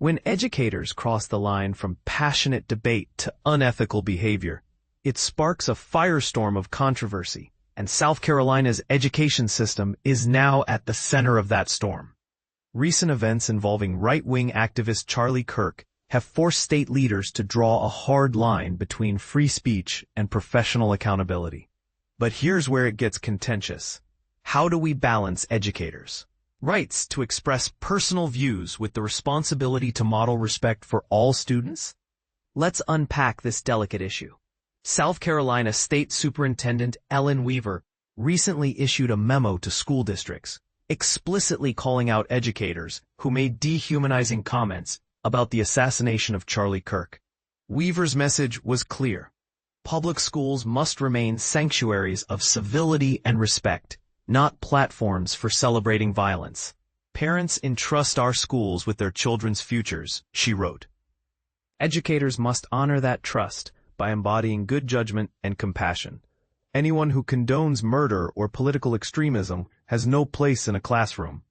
When educators cross the line from passionate debate to unethical behavior, it sparks a firestorm of controversy, and South Carolina's education system is now at the center of that storm. Recent events involving right-wing activist Charlie Kirk have forced state leaders to draw a hard line between free speech and professional accountability. But here's where it gets contentious. How do we balance educators' rights to express personal views with the responsibility to model respect for all students? Let's unpack this delicate issue. South Carolina State Superintendent Ellen Weaver recently issued a memo to school districts, explicitly calling out educators who made dehumanizing comments about the assassination of Charlie Kirk. Weaver's message was clear. Public schools must remain sanctuaries of civility and respect, not platforms for celebrating violence. Parents entrust our schools with their children's futures, she wrote. Educators must honor that trust by embodying good judgment and compassion. Anyone who condones murder or political extremism has no place in a classroom.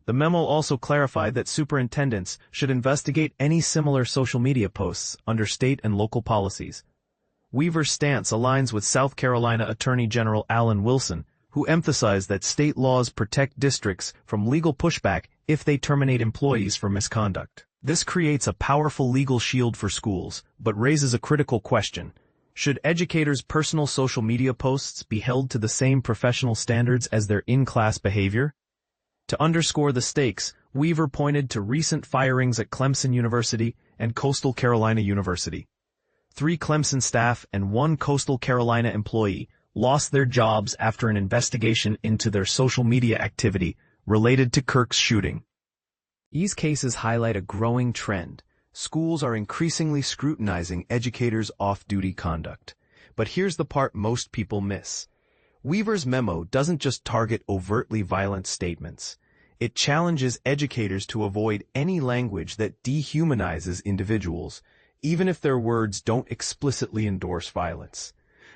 The memo also clarified that superintendents should investigate any similar social media posts under state and local policies. Weaver's stance aligns with South Carolina Attorney General Alan Wilson, who emphasized that state laws protect districts from legal pushback if they terminate employees for misconduct. This creates a powerful legal shield for schools, but raises a critical question. Should educators' personal social media posts be held to the same professional standards as their in-class behavior? To underscore the stakes, Weaver pointed to recent firings at Clemson University and Coastal Carolina University. 3 Clemson staff and 1 Coastal Carolina employee lost their jobs after an investigation into their social media activity related to Kirk's shooting. These cases highlight a growing trend. Schools are increasingly scrutinizing educators' off-duty conduct. But here's the part most people miss. Weaver's memo doesn't just target overtly violent statements. It challenges educators to avoid any language that dehumanizes individuals, even if their words don't explicitly endorse violence.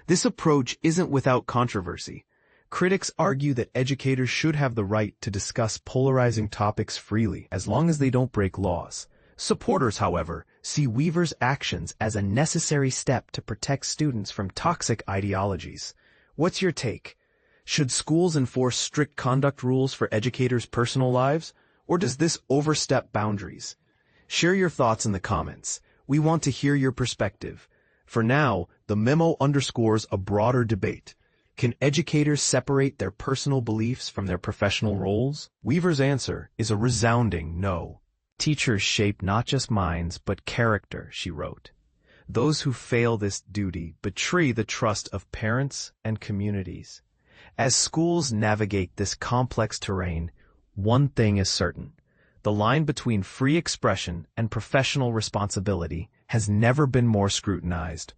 This approach isn't without controversy. Critics argue that educators should have the right to discuss polarizing topics freely as long as they don't break laws. Supporters, however, see Weaver's actions as a necessary step to protect students from toxic ideologies. What's your take? Should schools enforce strict conduct rules for educators' personal lives, or does this overstep boundaries? Share your thoughts in the comments. We want to hear your perspective. For now, the memo underscores a broader debate. Can educators separate their personal beliefs from their professional roles? Weaver's answer is a resounding no. Teachers shape not just minds, but character, she wrote. Those who fail this duty betray the trust of parents and communities. As schools navigate this complex terrain, one thing is certain. The line between free expression and professional responsibility has never been more scrutinized.